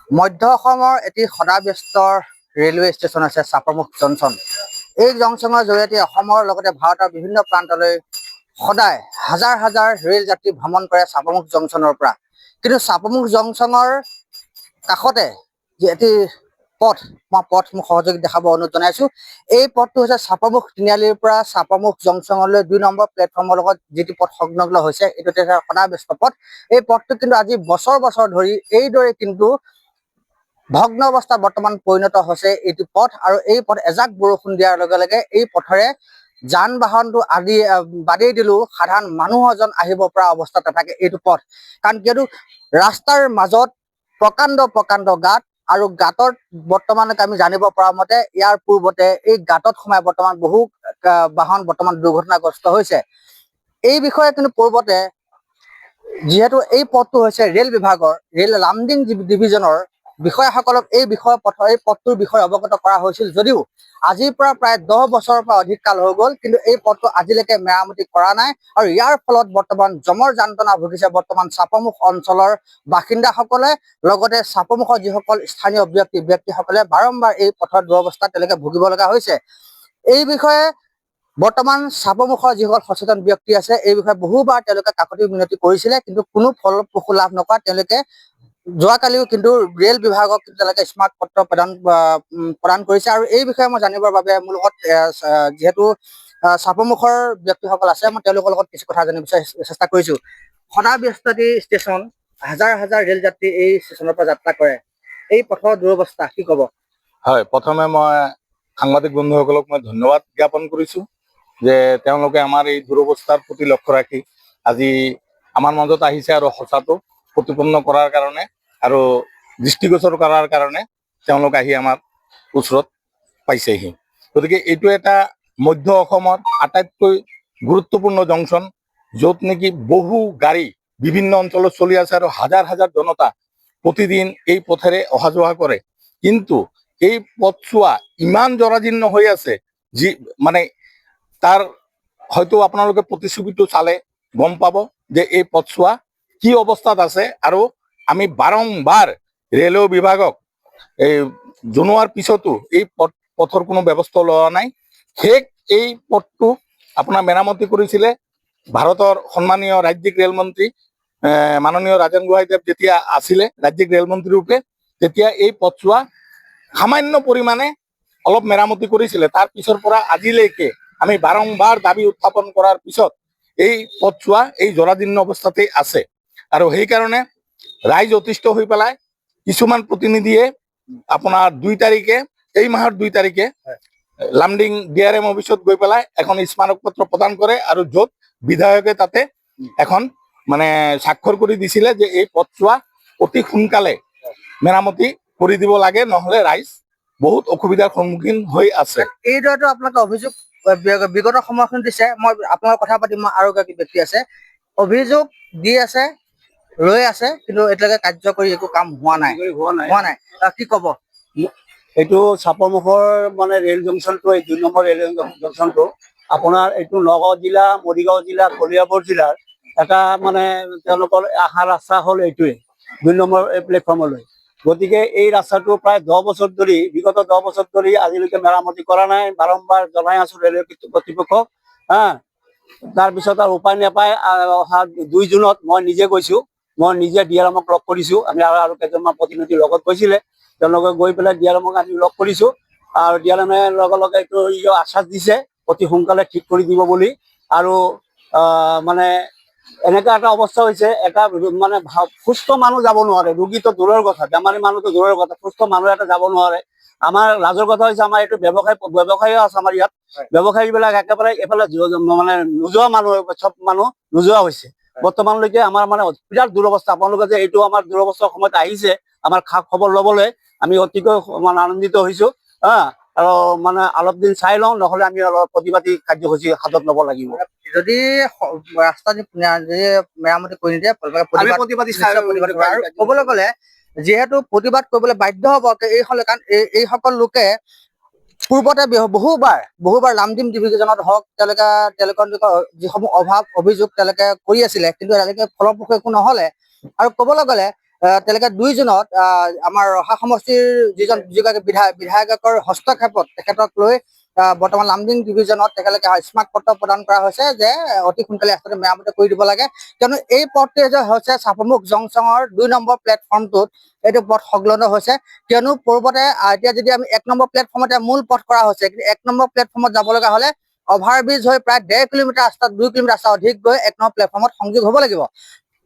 মধ্য অসমৰ এটি সদাব্যস্ত ৰেলৱে ষ্টেচন আছে চাপৰমুখ জংচন। এই জংচনৰ জৰিয়তে অসমৰ লগতে ভাৰতৰ বিভিন্ন প্ৰান্তলৈ সদায় হাজাৰ হাজাৰ ৰেল যাত্ৰী ভ্ৰমণ কৰে চাপৰমুখ জংচনৰ পৰা। কিন্তু চাপৰমুখ জংচনৰ কাষতে যি এটি পথ, মই মোক সহযোগী দেখাব অনুৰোধ জনাইছোঁ। এই পথটো হৈছে চাপৰমুখ তিনিআলিৰ পৰা চাপৰমুখ জংচনলৈ 2 নম্বৰ প্লেটফৰ্মৰ লগত যিটো পথ সংলগ্ন হৈছে, এইটো এটা সদাব্যস্ত পথ। এই পথটো কিন্তু আজি বছৰ বছৰ ধৰি এইদৰে কিন্তু ভগ্ন অৱস্থাত বৰ্তমান পৰিণত হৈছে এইটো পথ। আৰু এই পথ এজাক বৰষুণ দিয়াৰ লগে লগে এই পথেৰে যান বাহনটো আদি বাদেই দিলেও সাধাৰণ মানুহ এজন আহিব পৰা অৱস্থাত নাথাকে এইটো পথ। কাৰণ কিয়নো ৰাস্তাৰ মাজত প্ৰকাণ্ড প্ৰকাণ্ড গাঁত, আৰু গাঁতত বৰ্তমানলৈকে আমি জানিব পৰা মতে ইয়াৰ পূৰ্বতে এই গাঁতত সোমাই বৰ্তমান বহু বাহন বৰ্তমান দুৰ্ঘটনাগ্ৰস্ত হৈছে। এই বিষয়ে কিন্তু পূৰ্বতে যিহেতু এই পথটো হৈছে ৰেল বিভাগৰ ৰেল লামডিং ডিভিজনৰ বিষয়াসকলক এই পথটোৰ বিষয়ে অৱগত কৰা হৈছিল, যদিও আজিৰ পৰা প্ৰায় 10 বছৰৰ পৰা অধিক কাল হৈ গ'ল, কিন্তু এই পথটো আজিলৈকে মেৰামতি কৰা নাই। আৰু ইয়াৰ ফলত বৰ্তমান জমৰ যান্ত্ৰণা ভুগিছে বৰ্তমান চাপৰমুখ অঞ্চলৰ বাসিন্দাসকলে, লগতে চাপৰমুখৰ যিসকল স্থানীয় ব্যক্তিসকলে বাৰম্বাৰ এই পথৰ দুৰৱস্থা তেওঁলোকে ভুগিব লগা হৈছে। এই বিষয়ে বৰ্তমান চাপৰমুখৰ যিসকল সচেতন ব্যক্তি আছে এই বিষয়ে বহুবাৰ তেওঁলোকে কাকতি মিনতি কৰিছিলে, কিন্তু কোনো ফলপ্ৰসূ লাভ নকৰা তেওঁলোকে যোৱাকালিও কিন্তু ৰেল বিভাগক তেওঁলোকে স্মাৰক পত্ৰ প্ৰদান কৰিছে। আৰু এই বিষয়ে মই জানিবৰ বাবে মোৰ লগত যিহেতু চাপৰমুখৰ ব্যক্তিসকল আছে, মই তেওঁলোকৰ লগত কিছু কথা জানিব চেষ্টা কৰিছোঁ। সদাব্যস্ত ষ্টেচন, হাজাৰ হাজাৰ ৰেল যাত্ৰী এই ষ্টেচনৰ পৰা যাত্ৰা কৰে, এই পথৰ দুৰৱস্থা কি ক'ব? হয়, প্ৰথমে মই সাংবাদিক বন্ধুসকলক মই ধন্যবাদ জ্ঞাপন কৰিছোঁ যে তেওঁলোকে আমাৰ এই দুৰৱস্থাৰ প্ৰতি লক্ষ্য ৰাখি আজি আমাৰ মাজত আহিছে আৰু সঁচাটো প্ৰতিপন্ন কৰাৰ কাৰণে আৰু দৃষ্টিগোচৰ কৰাৰ কাৰণে তেওঁলোক আহি আমাৰ ওচৰত পাইছেহি। গতিকে এইটো এটা মধ্য অসমৰ আটাইতকৈ গুৰুত্বপূৰ্ণ জংচন, য'ত নেকি বহু গাড়ী বিভিন্ন অঞ্চলত চলি আছে আৰু হাজাৰ হাজাৰ জনতা প্ৰতিদিন এই পথেৰে অহা যোৱা কৰে। কিন্তু এই পথছোৱা ইমান জৰাজীৰ্ণ হৈ আছে, যি মানে তাৰ হয়তো আপোনালোকে প্ৰতিচ্ছবিটো চালে গম পাব যে এই পথছোৱা কি অৱস্থাত আছে। আৰু আমি বাৰম্বাৰ ৰেলৱে বিভাগক এই জনোৱাৰ পিছতো এই পথৰ কোনো ব্যৱস্থা লোৱা নাই। এই পথটো আপোনাৰ মেৰামতি কৰিছিলে ভাৰতৰ সন্মানীয় ৰাজ্যিক ৰেলমন্ত্ৰী মাননীয় ৰাজেন গোহাঁইদেৱ যেতিয়া আছিলে ৰাজ্যিক ৰেলমন্ত্ৰী ৰূপে, তেতিয়া এই পথছোৱা সামান্য পৰিমাণে অলপ মেৰামতি কৰিছিলে। তাৰ পিছৰ পৰা আজিলৈকে আমি বাৰম্বাৰ দাবী উত্থাপন কৰাৰ পিছত এই পথছোৱা এই জৰাজীৰ্ণ অৱস্থাতেই আছে। আৰু সেইকাৰণে ৰাইজ অতিষ্ঠ হৈ পেলাই কিছুমান প্ৰতিনিধিয়ে আপোনাৰ 2 তাৰিখে, এই মাহৰ 2 তাৰিখে লামডিং DRM অফিচত গৈ পেলাই এখন স্মাৰক পত্ৰ প্ৰদান কৰে, আৰু য'ত বিধায়কে তাতে এখন মানে স্বাক্ষৰ কৰি দিছিলে যে এই পথছোৱা অতি সোনকালে মেৰামতি কৰি দিব লাগে, নহ'লে ৰাইজ বহুত অসুবিধাৰ সন্মুখীন হৈ আছে। এইদৰেতো আপোনালোকে অভিযোগ বিগত সময়খন দিছে, মই আপোনাৰ কথা পাতিম, মই আৰু এগৰাকী ব্যক্তি আছে, অভিযোগ দি আছে, ৰৈ আছে, কিন্তু এতিয়ালৈকে কাৰ্যকৰী একো কাম হোৱা নাই। কি ক'ব? এইটো চাপৰমুখৰ মানে ৰেল জংচনটো, এই 2 নম্বৰ ৰেল জংচনটো আপোনাৰ এইটো নগাঁও জিলা, মৰিগাঁও জিলা, কলিয়াবৰ জিলাৰ এটা মানে তেওঁলোকৰ আশা ৰাস্তা হ'ল এইটোৱে 2 নম্বৰ প্লেটফৰ্মলৈ। গতিকে এই ৰাস্তাটো প্ৰায় 10 বছৰ ধৰি, বিগত 10 বছৰ ধৰি আজিলৈকে মেৰামতি কৰা নাই। বাৰম্বাৰ জনাই আছো ৰেলৱে কৰ্তৃপক্ষক। তাৰপিছত আৰু উপায় নাপায় অহা 2 জুনত মই নিজে গৈছোঁ, মই নিজে DRMক লগ কৰিছোঁ। আমি আৰু কেইজনমান প্ৰতিনিধিৰ লগত গৈছিলে, তেওঁলোকে গৈ পেলাই DRMক আমি লগ কৰিছোঁ। আৰু DRMে লগে লগে এইটো আশ্বাস দিছে অতি সোনকালে ঠিক কৰি দিব বুলি। আৰু মানে এনেকুৱা এটা অৱস্থা হৈছে, এটা মানে সুস্থ মানুহ যাব নোৱাৰে, ৰোগীটো দূৰৰ কথা, বেমাৰী মানুহটো দূৰৰ কথা, সুস্থ মানুহ এটা যাব নোৱাৰে। আমাৰ লাজৰ কথা হৈছে আমাৰ এইটো ব্যৱসায়ীও আছে আমাৰ ইয়াত। ব্যৱসায়ীবিলাক একেবাৰে এইফালে মানে নোযোৱা মানুহ, চব মানুহ নোযোৱা হৈছে বৰ্তমানলৈকে। আমাৰ মানে বিৰাট দুৰৱস্থা। আপোনালোকে যে এইটো আমাৰ দুৰৱস্থাৰ সময়ত আহিছে আমাৰ খা খবৰ ল'বলৈ, আমি অতিকৈ মানে আনন্দিত হৈছোঁ। আৰু মানে অলপ দিন চাই লওঁ, নহ'লে আমি অলপ প্ৰতিবাদী কাৰ্যসূচী হাতত ল'ব লাগিব। যদি ৰাস্তা মেৰামতি কৰি নিদিয়ে, ক'বলৈ গ'লে যিহেতু প্ৰতিবাদ কৰিবলৈ বাধ্য হ'ব কাৰণ এইসকল লোকে পূৰ্বতে বহুবাৰ লামডিং ডিভিজনত হওক তেওঁলোকৰ যিসমূহ অভিযোগ তেওঁলোকে কৰি আছিলে, কিন্তু তেওঁলোকে ফলপ্ৰসূ একো নহ'লে। আৰু ক'বলৈ গ'লে তেওঁলোকে 2 জুনত আমাৰ ৰহা সমষ্টিৰ যিগৰাকী বিধায়কৰ হস্তক্ষেপত তেখেতক লৈ বৰ্তমান লামডিং ডিভিজনত তেখেতলোকে স্মাৰক পত্ৰ প্ৰদান কৰা হৈছে যে অতি সোনকালে ৰাস্তাটো মেৰামতি কৰি দিব লাগে, কিয়নো এই পথটোৱে যে হৈছে চাপৰমুখ জংচনৰ 2 নম্বৰ প্লেটফৰ্মটোত এইটো পথ সংলগ্ন হৈছে, কিয়নো পূৰ্বতে এতিয়া যদি আমি 1 নম্বৰ প্লেটফৰ্মতে মূল পথ কৰা হৈছে, কিন্তু 1 নম্বৰ প্লেটফৰ্মত যাব লগা হ'লে অভাৰব্ৰিজ হৈ প্ৰায় 1.5 কিলোমিটাৰ ৰাস্তা 2 কিলোমিটাৰ ৰাস্তা অধিক গৈ 1 নম্বৰ প্লেটফৰ্মত সংযোগ হ'ব লাগিব।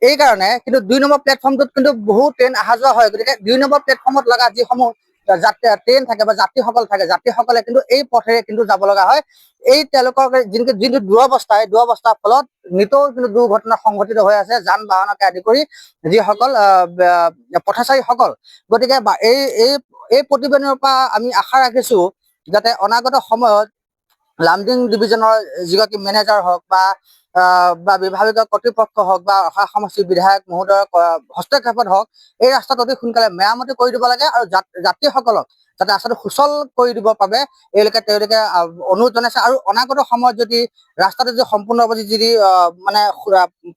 এই কাৰণে কিন্তু 2 নম্বৰ প্লেটফৰ্মটোত কিন্তু বহু ট্ৰেইন অহা যোৱা হয়, গতিকে 2 নম্বৰ প্লেটফৰ্মত লগা যিসমূহ ট্ৰেইন থাকে বা যাত্ৰীসকলে কিন্তু এই পথেৰে কিন্তু যাব লগা হয়। এই তেওঁলোকৰ যিটো দুৰৱস্থাৰ ফলত নিতৌ কিন্তু দুৰ্ঘটনা সংঘটিত হৈ আছে যান বাহনকে আদি কৰি যিসকল পথচাৰীসকল। গতিকে এই প্ৰতিবেদনৰ পৰা আমি আশা ৰাখিছো যাতে অনাগত সময়ত লামডিং ডিভিজনৰ যিগৰাকী মেনেজাৰ হওক বা বিভাগীয় কৰ্তৃপক্ষ হওক বা ৰহা সমষ্টিৰ বিধায়ক মহোদয়ৰ হস্তক্ষেপত হওক এই ৰাস্তাটো অতি সোনকালে মেৰামতি কৰি দিব লাগে আৰু যাত্ৰীসকলক যাতে ৰাস্তাটো সুচল কৰি দিব পাৰে তেওঁলোকে অনুৰোধ জনাইছে। আৰু অনাগত সময়ত যদি ৰাস্তাটো যদি সম্পূৰ্ণভাৱে যদি মানে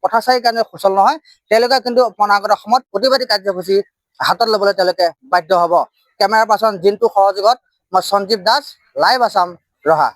পথচাৰীৰ কাৰণে সুচল নহয়, তেওঁলোকে কিন্তু অনাগত সময়ত প্ৰতিবাদী কাৰ্যসূচী হাতত ল'বলৈ তেওঁলোকে বাধ্য হ'ব। কেমেৰা পাৰ্চন জিন্তু সহযোগত মই সঞ্জীৱ দাস, লাইভ আছাম, ৰহা।